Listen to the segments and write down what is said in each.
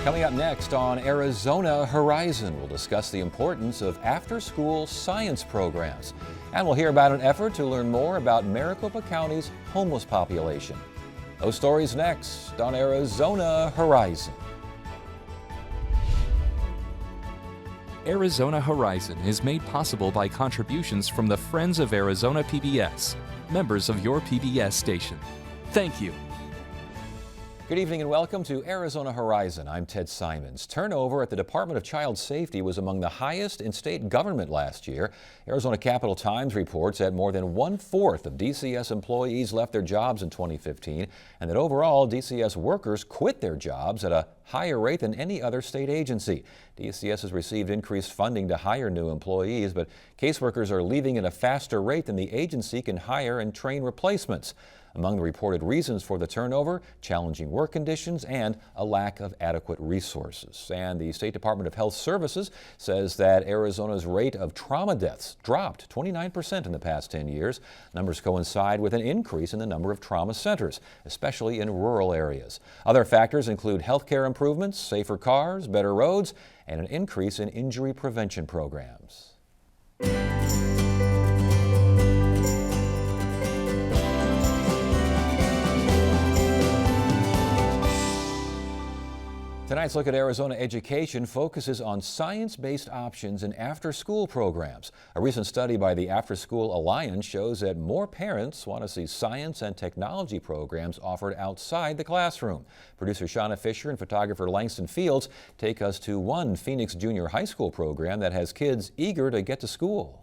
Coming up next on Arizona Horizon, we'll discuss the importance of after-school science programs. And we'll hear about an effort to learn more about Maricopa County's homeless population. Those stories next on Arizona Horizon. Arizona Horizon is made possible by contributions from the Friends of Arizona PBS, members of your PBS station. Thank you. Good evening and welcome to Arizona Horizon. I'm Ted Simons. Turnover at the Department of Child Safety was among the highest in state government last year. Arizona Capital Times reports that more than 1/4 of DCS employees left their jobs in 2015, and that overall DCS workers quit their jobs at a higher rate than any other state agency. DCS has received increased funding to hire new employees, but caseworkers are leaving at a faster rate than the agency can hire and train replacements. Among the reported reasons for the turnover, challenging work conditions and a lack of adequate resources. And the State Department of Health Services says that Arizona's rate of trauma deaths dropped 29% in the past 10 years. Numbers coincide with an increase in the number of trauma centers, especially in rural areas. Other factors include healthcare improvements, safer cars, better roads, and an increase in injury prevention programs. Tonight's look at Arizona education focuses on science-based options in after-school programs. A recent study by the After School Alliance shows that more parents want to see science and technology programs offered outside the classroom. Producer Shauna Fisher and photographer Langston Fields take us to one Phoenix Junior High School program that has kids eager to get to school.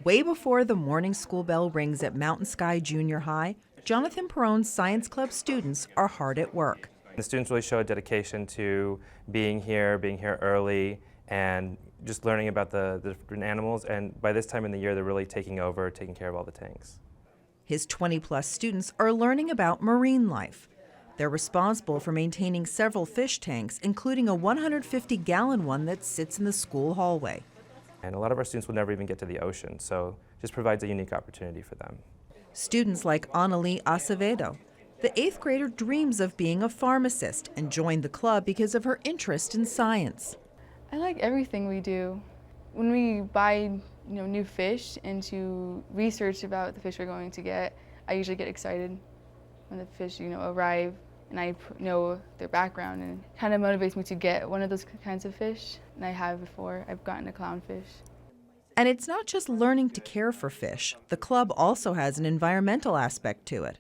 Way before the morning school bell rings at Mountain Sky Junior High, Jonathan Perone's Science Club students are hard at work. The students really show a dedication to being here early, and just learning about the different animals. And by this time in the year, they're really taking over, taking care of all the tanks. His 20-plus students are learning about marine life. They're responsible for maintaining several fish tanks, including a 150-gallon one that sits in the school hallway. And a lot of our students will never even get to the ocean, so it just provides a unique opportunity for them. Students like Annalie Acevedo. The 8th grader dreams of being a pharmacist and joined the club because of her interest in science. I like everything we do. When we buy new fish and to research about the fish we're going to get, I usually get excited when the fish arrive and I know their background, and it kind of motivates me to get one of those kinds of fish. And I have before. I've gotten a clownfish. And it's not just learning to care for fish. The club also has an environmental aspect to it.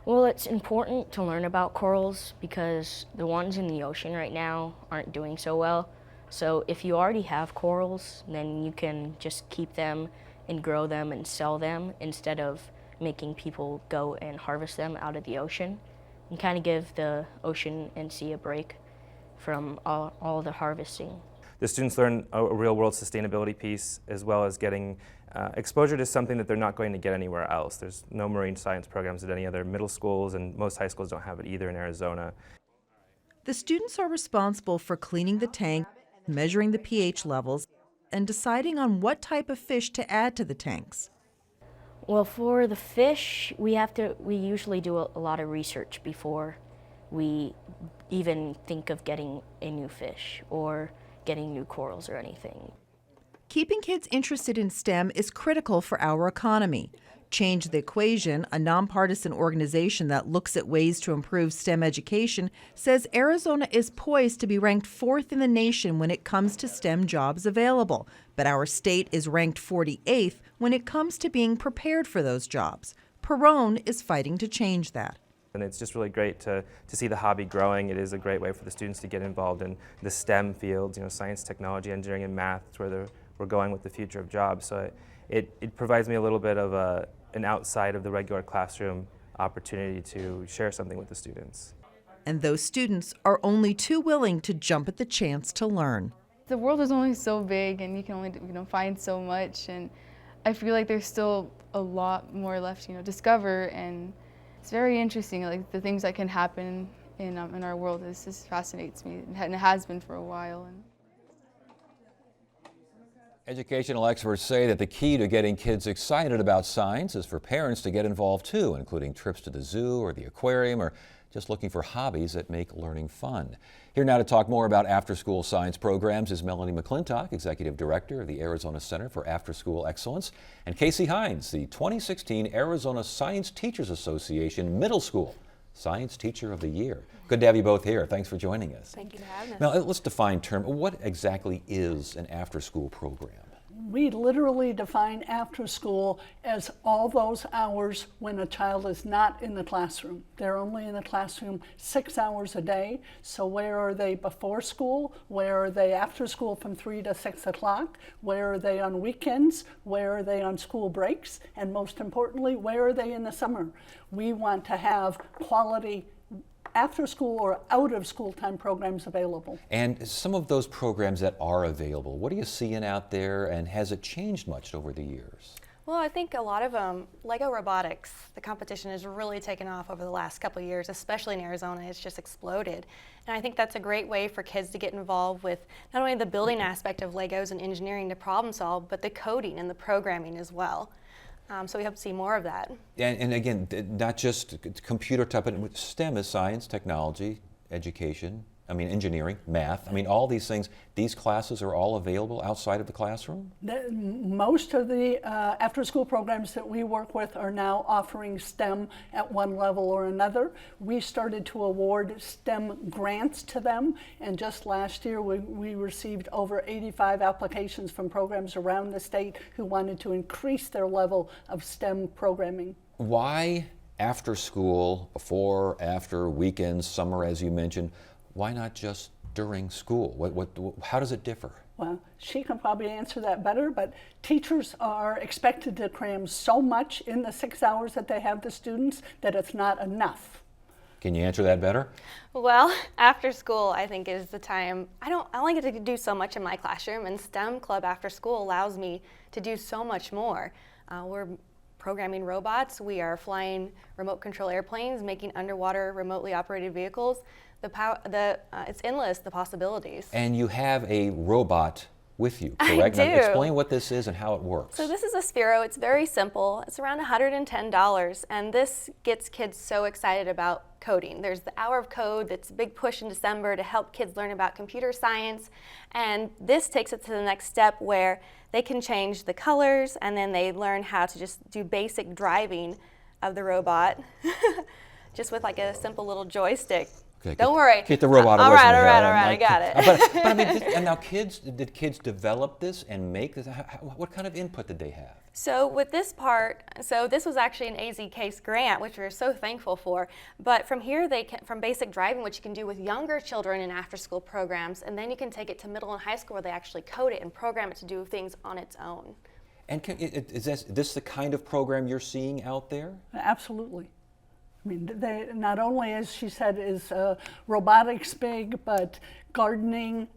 Well, it's important to learn about corals because the ones in the ocean right now aren't doing so well. So if you already have corals, then you can just keep them and grow them and sell them instead of making people go and harvest them out of the ocean, and kind of give the ocean and sea a break from all the harvesting. The students learn a real-world sustainability piece, as well as getting exposure to something that they're not going to get anywhere else. There's no marine science programs at any other middle schools, and most high schools don't have it either in Arizona. The students are responsible for cleaning the tank, measuring the pH levels, and deciding on what type of fish to add to the tanks. Well, for the fish, we usually do a lot of research before we even think of getting a new fish or getting new corals or anything. Keeping kids interested in STEM is critical for our economy. Change the Equation, a nonpartisan organization that looks at ways to improve STEM education, says Arizona is poised to be ranked 4th in the nation when it comes to STEM jobs available, but our state is ranked 48th when it comes to being prepared for those jobs. Perone is fighting to change that. And it's just really great to see the hobby growing. It is a great way for the students to get involved in the STEM fields, science, technology, engineering, and math. It's where we're going with the future of jobs. So it provides me a little bit of an outside of the regular classroom opportunity to share something with the students. And those students are only too willing to jump at the chance to learn. The world is only so big, and you can only find so much, and I feel like there's still a lot more left to discover, and it's very interesting, like the things that can happen in our world. This just fascinates me, and it has been for a while. Educational experts say that the key to getting kids excited about science is for parents to get involved too, including trips to the zoo or the aquarium or just looking for hobbies that make learning fun. Here now to talk more about after-school science programs is Melanie McClintock, Executive Director of the Arizona Center for After-School Excellence, and Casey Hines, the 2016 Arizona Science Teachers Association Middle School Science Teacher of the Year. Good to have you both here. Thanks for joining us. Thank you for having us. Now, let's define term. What exactly is an after-school program? We literally define after school as all those hours when a child is not in the classroom. They're only in the classroom 6 hours a day. So where are they before school? Where are they after school from 3 to 6 o'clock? Where are they on weekends? Where are they on school breaks? And most importantly, where are they in the summer? We want to have quality after school or out of school time programs available. And some of those programs that are available, what are you seeing out there, and has it changed much over the years? Well, I think a lot of them, Lego robotics, the competition has really taken off over the last couple of years, especially in Arizona. It's just exploded. And I think that's a great way for kids to get involved with not only the building aspect of Legos and engineering to problem solve, but the coding and the programming as well. So we hope to see more of that. And again, not just computer type, but STEM is science, technology, education, engineering, math. All these things, these classes are all available outside of the classroom? Most of the after-school programs that we work with are now offering STEM at one level or another. We started to award STEM grants to them, and just last year we received over 85 applications from programs around the state who wanted to increase their level of STEM programming. Why after school, before, after, weekends, summer, as you mentioned? Why not just during school? How does it differ? Well, she can probably answer that better, but teachers are expected to cram so much in the 6 hours that they have the students that it's not enough. Can you answer that better? Well, after school, I think is the time. I only get to do so much in my classroom, and STEM Club after school allows me to do so much more. We're programming robots, we are flying remote control airplanes, making underwater remotely operated vehicles. It's endless, the possibilities. And you have a robot with you, correct? I do. Now, explain what this is and how it works. So this is a Sphero. It's very simple. It's around $110, and this gets kids so excited about coding. There's the Hour of Code that's a big push in December to help kids learn about computer science, and this takes it to the next step where they can change the colors, and then they learn how to just do basic driving of the robot just with like a simple little joystick. Okay, Don't worry. Get the robot away all right, from me. I got it. But and now did kids develop this and make this? What kind of input did they have? So with this part, this was actually an AZ Case grant, which we're so thankful for. But from here, from basic driving, which you can do with younger children in after-school programs, and then you can take it to middle and high school where they actually code it and program it to do things on its own. And is this the kind of program you're seeing out there? Absolutely. They, not only, as she said, is robotics big, but gardening,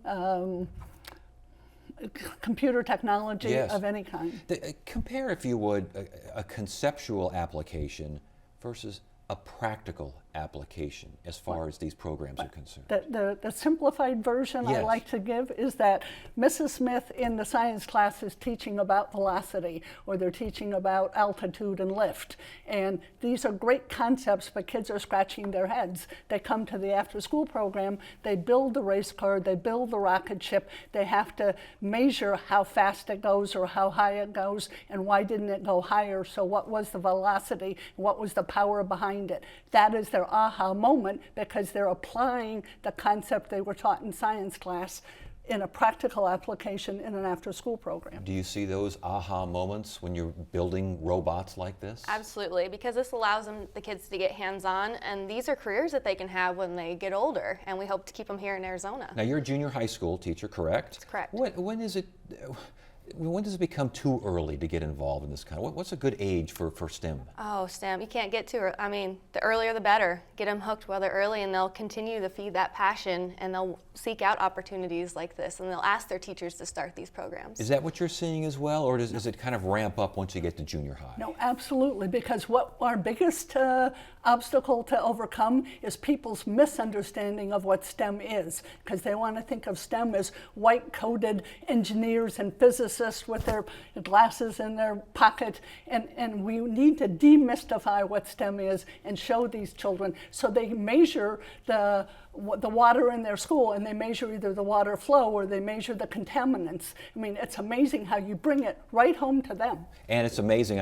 computer technology of any kind. Compare, if you would, a conceptual application versus a practical application as far as these programs are concerned. The simplified version I like to give is that Mrs. Smith in the science class is teaching about velocity, or they're teaching about altitude and lift. And these are great concepts, but kids are scratching their heads. They come to the after-school program, they build the race car, they build the rocket ship, they have to measure how fast it goes or how high it goes, and why didn't it go higher, so what was the velocity, what was the power behind it. That is their aha moment, because they're applying the concept they were taught in science class in a practical application in an after-school program. Do you see those aha moments when you're building robots like this? Absolutely, because this allows the kids to get hands-on, and these are careers that they can have when they get older, and we hope to keep them here in Arizona. Now, you're a junior high school teacher, correct? That's correct. When does it become too early to get involved in this kind of? What's a good age for STEM? Oh, STEM, you can't get too early. The earlier the better. Get them hooked while they're early, and they'll continue to feed that passion, and they'll seek out opportunities like this, and they'll ask their teachers to start these programs. Is that what you're seeing as well, or does it kind of ramp up once you get to junior high? No, absolutely, because what our biggest obstacle to overcome is people's misunderstanding of what STEM is, because they want to think of STEM as white-coated engineers and physicists physicist with their glasses in their pocket, and we need to demystify what STEM is and show these children so they measure the water in their school, and they measure either the water flow or they measure the contaminants. I mean, it's amazing how you bring it right home to them. And it's amazing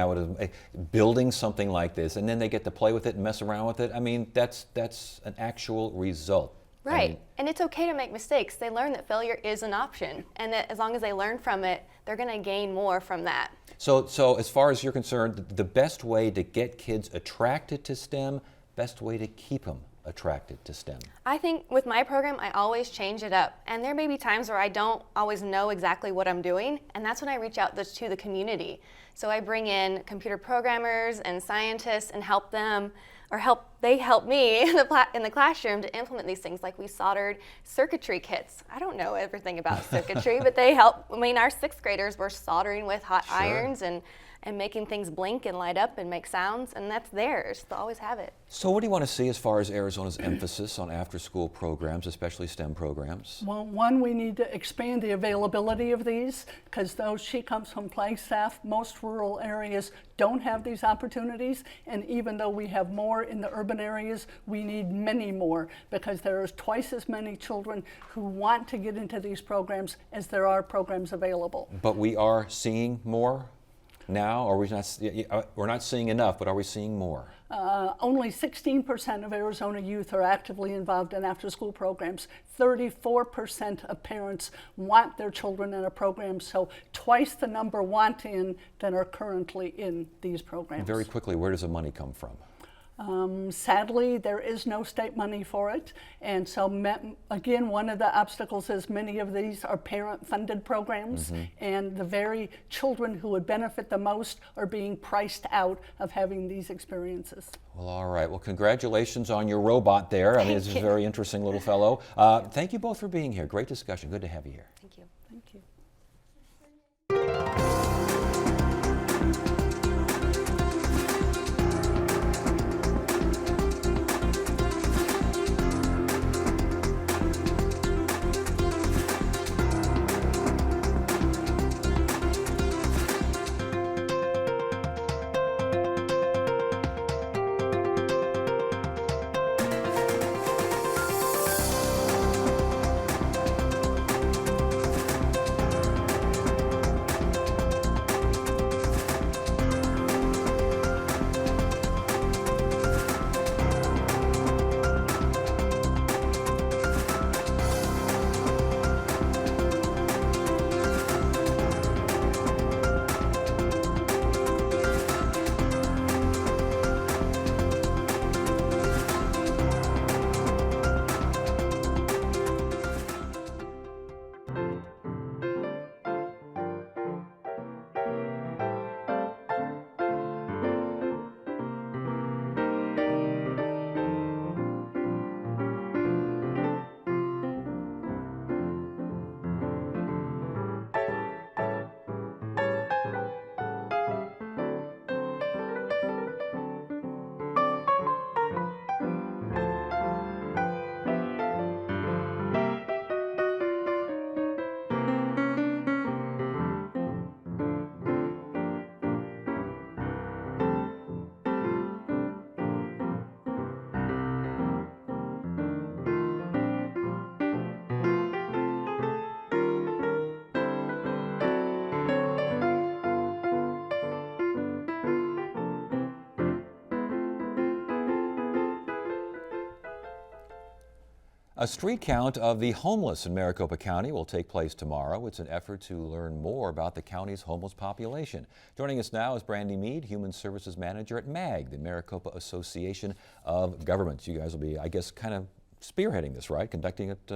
building something like this, and then they get to play with it and mess around with it. I mean, that's an actual result. Right, I mean, and it's okay to make mistakes. They learn that failure is an option, and that as long as they learn from it, they're going to gain more from that. So as far as you're concerned, the best way to get kids attracted to STEM, best way to keep them attracted to STEM? I think with my program, I always change it up. And there may be times where I don't always know exactly what I'm doing, and that's when I reach out to the community. So I bring in computer programmers and scientists and help them, or they help me in the classroom to implement these things. Like we soldered circuitry kits. I don't know everything about circuitry, but they help. I mean, our 6th graders were soldering with hot irons and making things blink and light up and make sounds, and that's theirs. They'll always have it. So what do you want to see as far as Arizona's emphasis on after-school programs, especially STEM programs? Well, one, we need to expand the availability of these, because though she comes from Flagstaff, most rural areas don't have these opportunities, and even though we have more in the urban areas, we need many more, because there is twice as many children who want to get into these programs as there are programs available. But we are seeing more now, or we're not seeing enough, but are we seeing more? Only 16% of Arizona youth are actively involved in after-school programs. 34% of parents want their children in a program, so twice the number want in than are currently in these programs. Very quickly, where does the money come from? Sadly, there is no state money for it, and so again, one of the obstacles is many of these are parent-funded programs, and the very children who would benefit the most are being priced out of having these experiences. Well, all right. Well, congratulations on your robot there. I mean, it's a very interesting little fellow. Thank you both for being here. Great discussion. Good to have you here. Thank you. Thank you. A street count of the homeless in Maricopa County will take place tomorrow. It's an effort to learn more about the county's homeless population. Joining us now is Brandy Mead, Human Services Manager at MAG, the Maricopa Association of Governments. You guys will be, I guess, kind of spearheading this, right? Conducting it?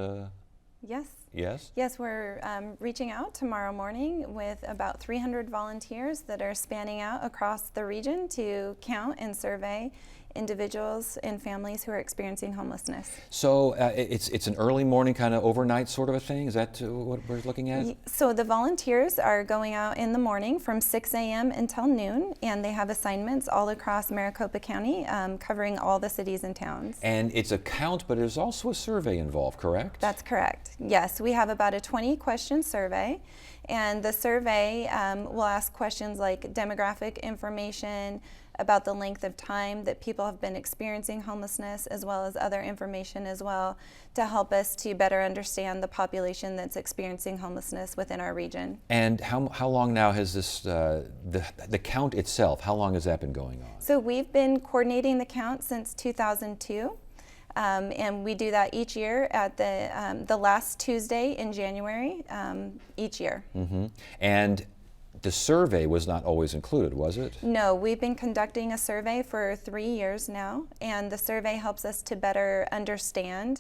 Yes. Yes? Yes, we're reaching out tomorrow morning with about 300 volunteers that are spanning out across the region to count and survey individuals and families who are experiencing homelessness. So it's an early morning kind of overnight sort of a thing? Is that what we're looking at? So the volunteers are going out in the morning from 6 a.m. until noon, and they have assignments all across Maricopa County, covering all the cities and towns. And it's a count, but there's also a survey involved, correct? That's correct. Yes, we have about a 20-question survey, and the survey will ask questions like demographic information, about the length of time that people have been experiencing homelessness, as well as other information as well, to help us to better understand the population that's experiencing homelessness within our region. And how long now has this, the count itself, how long has that been going on? So we've been coordinating the count since 2002. And we do that each year at the last Tuesday in January each year. Mm-hmm. And the survey was not always included, was it? No, we've been conducting a survey for 3 years now, and the survey helps us to better understand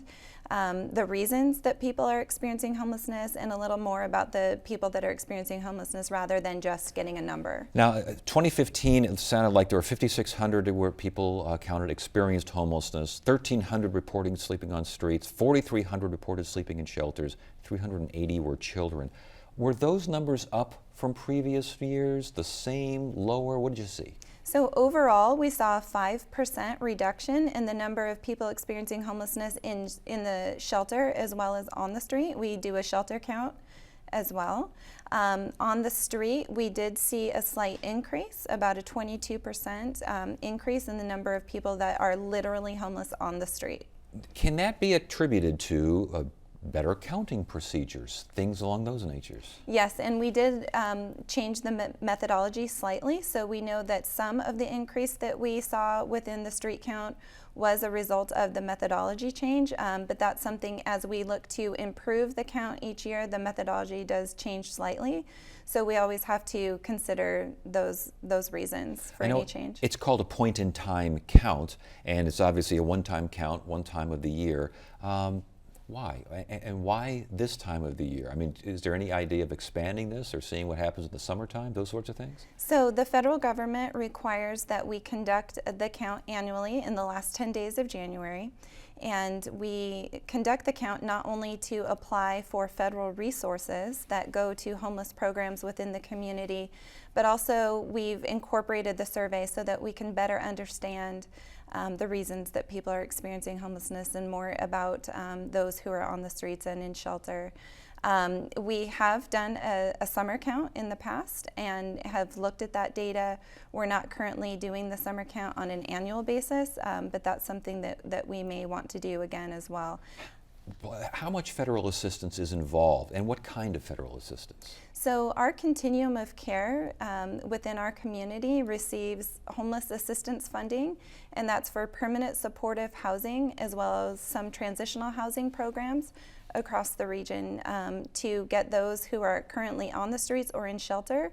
the reasons that people are experiencing homelessness and a little more about the people that are experiencing homelessness rather than just getting a number. Now, 2015, it sounded like there were 5,600 where people counted experienced homelessness, 1,300 reporting sleeping on streets, 4,300 reported sleeping in shelters, 380 were children. Were those numbers up from previous years, the same, lower? What did you see? So overall, we saw a 5% reduction in the number of people experiencing homelessness in the shelter as well as on the street. We do a shelter count as well. On the street, we did see a slight increase, about a 22% increase in the number of people that are literally homeless on the street. Can that be attributed to better counting procedures, things along those natures? Yes, and we did change the methodology slightly, so we know that some of the increase that we saw within the street count was a result of the methodology change, but that's something as we look to improve the count each year, the methodology does change slightly. So we always have to consider those reasons for any change. It's called a point-in-time count, and it's obviously a one-time count, one time of the year. Why? And why this time of the year? I mean, is there any idea of expanding this or seeing what happens in the summertime, those sorts of things? So the federal government requires that we conduct the count annually in the last 10 days of January. And we conduct the count not only to apply for federal resources that go to homeless programs within the community, but also we've incorporated the survey so that we can better understand the reasons that people are experiencing homelessness and more about those who are on the streets and in shelter. We have done a summer count in the past and have looked at that data. We're not currently doing the summer count on an annual basis, but that's something that we may want to do again as well. How much federal assistance is involved, and what kind of federal assistance? So our continuum of care within our community receives homeless assistance funding, and that's for permanent supportive housing as well as some transitional housing programs across the region to get those who are currently on the streets or in shelter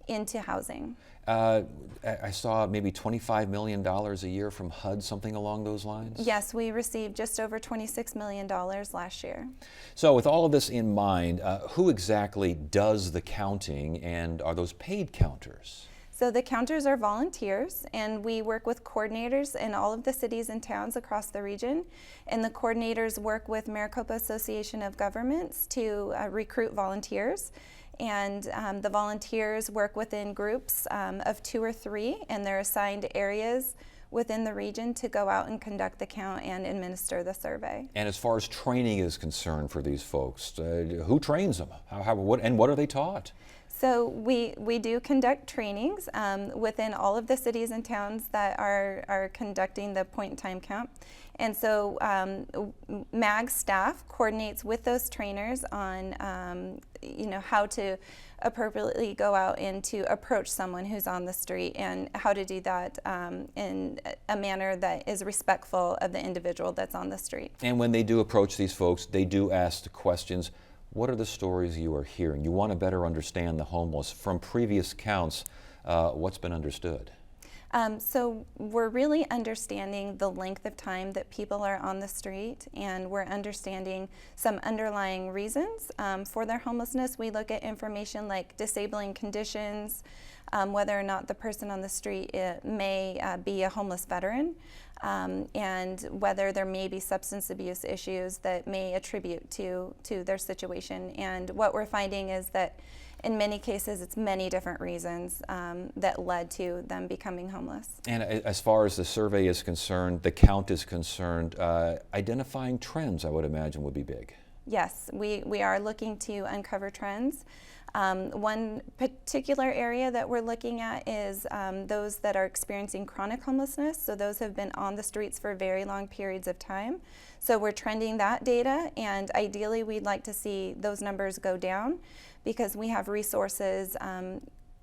into housing. I saw maybe $25 million a year from HUD, something along those lines? Yes, we received just over $26 million last year. So with all of this in mind, who exactly does the counting, and are those paid counters? So the counters are volunteers, and we work with coordinators in all of the cities and towns across the region. And the coordinators work with Maricopa Association of Governments to recruit volunteers. And the volunteers work within groups of 2 or 3, and they're assigned areas within the region to go out and conduct the count and administer the survey. And as far as training is concerned for these folks, who trains them? What are they taught? So we do conduct trainings within all of the cities and towns that are conducting the point-in-time count. And so MAG staff coordinates with those trainers on how to appropriately go out and to approach someone who's on the street and how to do that in a manner that is respectful of the individual that's on the street. And when they do approach these folks, they do ask the questions. What are the stories you are hearing? You want to better understand the homeless. From previous counts, what's been understood? So we're really understanding the length of time that people are on the street, and we're understanding some underlying reasons for their homelessness. We look at information like disabling conditions, whether or not the person on the street may be a homeless veteran, and whether there may be substance abuse issues that may attribute to their situation. And what we're finding is that in many cases, it's many different reasons that led to them becoming homeless. And as far as the survey is concerned, the count is concerned, identifying trends, I would imagine, would be big. Yes, we are looking to uncover trends. One particular area that we're looking at is those that are experiencing chronic homelessness. So those have been on the streets for very long periods of time. So we're trending that data, and ideally we'd like to see those numbers go down, because we have resources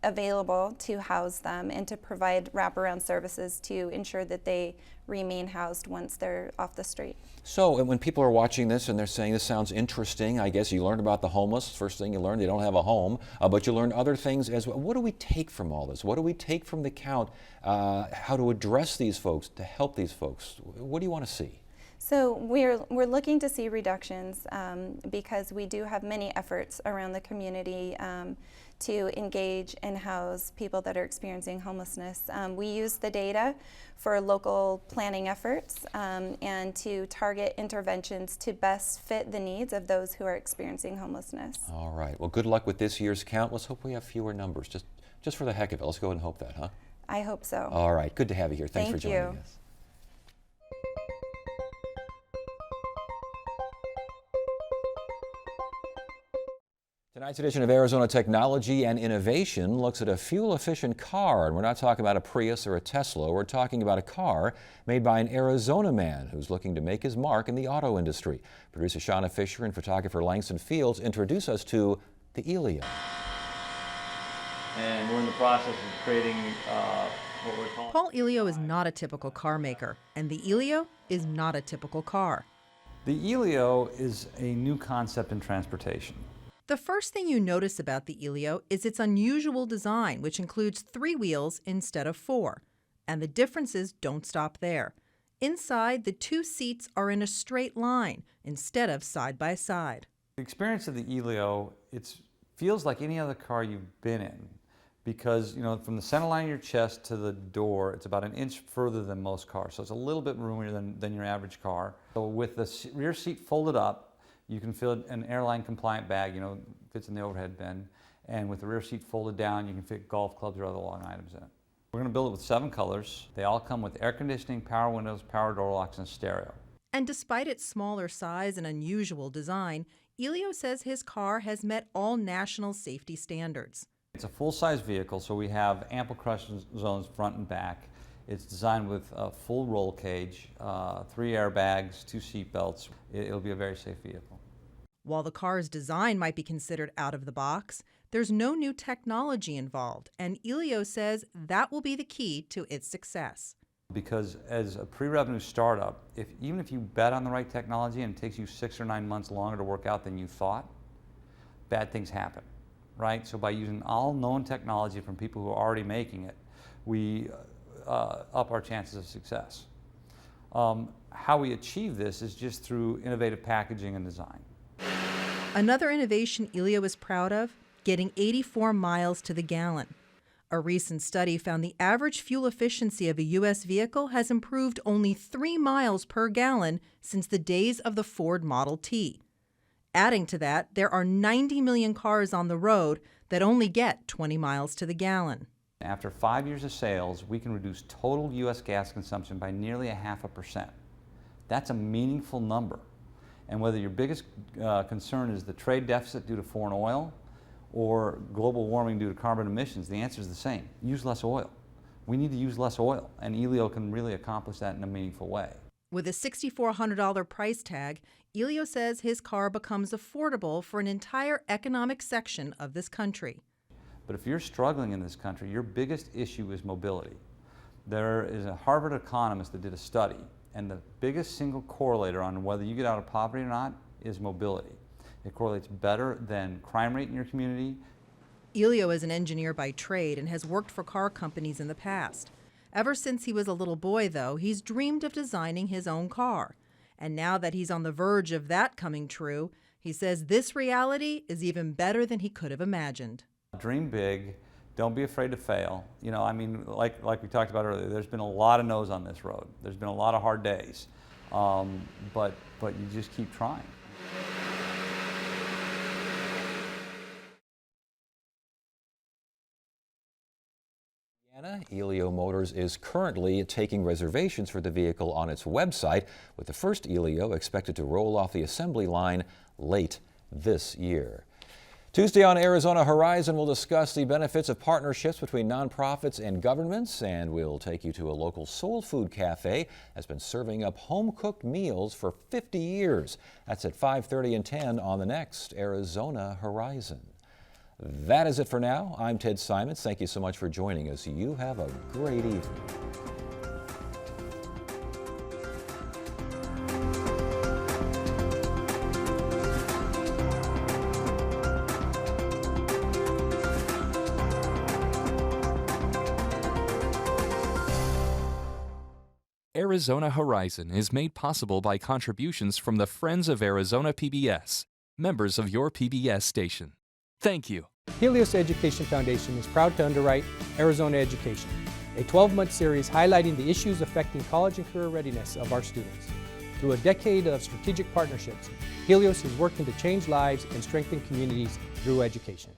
available to house them and to provide wraparound services to ensure that they remain housed once they're off the street. So when people are watching this and they're saying this sounds interesting, I guess you learned about the homeless. First thing you learned, they don't have a home, but you learned other things as well. What do we take from all this? What do we take from the count? How to address these folks, to help these folks? What do you want to see? So we're looking to see reductions because we do have many efforts around the community to engage and house people that are experiencing homelessness. We use the data for local planning efforts and to target interventions to best fit the needs of those who are experiencing homelessness. All right. Well, good luck with this year's count. Let's hope we have fewer numbers, just for the heck of it. Let's go ahead and hope that, huh? I hope so. All right. Good to have you here. Thanks for Thank joining you. us. Tonight's edition of Arizona Technology and Innovation looks at a fuel-efficient car, and we're not talking about a Prius or a Tesla. We're talking about a car made by an Arizona man who's looking to make his mark in the auto industry. Producer Shauna Fisher and photographer Langston Fields introduce us to the Elio. And we're in the process of creating what we're calling... Paul Elio is not a typical car maker, and the Elio is not a typical car. The Elio is a new concept in transportation. The first thing you notice about the Elio is its unusual design, which includes 3 wheels instead of 4. And the differences don't stop there. Inside, the 2 seats are in a straight line instead of side by side. The experience of the Elio, it feels like any other car you've been in, because from the center line of your chest to the door, it's about 1 inch further than most cars. So it's a little bit roomier than your average car. So with the rear seat folded up, you can fit an airline compliant bag, fits in the overhead bin. And with the rear seat folded down, you can fit golf clubs or other long items in it. We're going to build it with 7 colors. They all come with air conditioning, power windows, power door locks, and stereo. And despite its smaller size and unusual design, Elio says his car has met all national safety standards. It's a full-size vehicle, so we have ample crush zones front and back. It's designed with a full roll cage, 3 airbags, 2 seat belts. It'll be a very safe vehicle. While the car's design might be considered out of the box, there's no new technology involved, and Elio says that will be the key to its success. Because as a pre-revenue startup, even if you bet on the right technology and it takes you 6 or 9 months longer to work out than you thought, bad things happen, right? So by using all known technology from people who are already making it, we up our chances of success. How we achieve this is just through innovative packaging and design. Another innovation Elio is proud of, getting 84 miles to the gallon. A recent study found the average fuel efficiency of a U.S. vehicle has improved only 3 miles per gallon since the days of the Ford Model T. Adding to that, there are 90 million cars on the road that only get 20 miles to the gallon. After 5 years of sales, we can reduce total U.S. gas consumption by nearly 0.5%. That's a meaningful number. And whether your biggest concern is the trade deficit due to foreign oil or global warming due to carbon emissions, the answer is the same. Use less oil. We need to use less oil, and Elio can really accomplish that in a meaningful way. With a $6,400 price tag, Elio says his car becomes affordable for an entire economic section of this country. But if you're struggling in this country, your biggest issue is mobility. There is a Harvard economist that did a study, and the biggest single correlator on whether you get out of poverty or not is mobility. It correlates better than crime rate in your community. Elio is an engineer by trade and has worked for car companies in the past. Ever since he was a little boy, though, he's dreamed of designing his own car. And now that he's on the verge of that coming true, he says this reality is even better than he could have imagined. Dream big. Don't be afraid to fail. You know, I mean, like we talked about earlier, there's been a lot of no's on this road. There's been a lot of hard days, but you just keep trying. Elio Motors is currently taking reservations for the vehicle on its website, with the first Elio expected to roll off the assembly line late this year. Tuesday on Arizona Horizon, we'll discuss the benefits of partnerships between nonprofits and governments, and we'll take you to a local soul food cafe that's been serving up home-cooked meals for 50 years. That's at 5:30 and 10 on the next Arizona Horizon. That is it for now. I'm Ted Simons. Thank you so much for joining us. You have a great evening. Arizona Horizon is made possible by contributions from the Friends of Arizona PBS, members of your PBS station. Thank you. Helios Education Foundation is proud to underwrite Arizona Education, a 12-month series highlighting the issues affecting college and career readiness of our students. Through a decade of strategic partnerships, Helios is working to change lives and strengthen communities through education.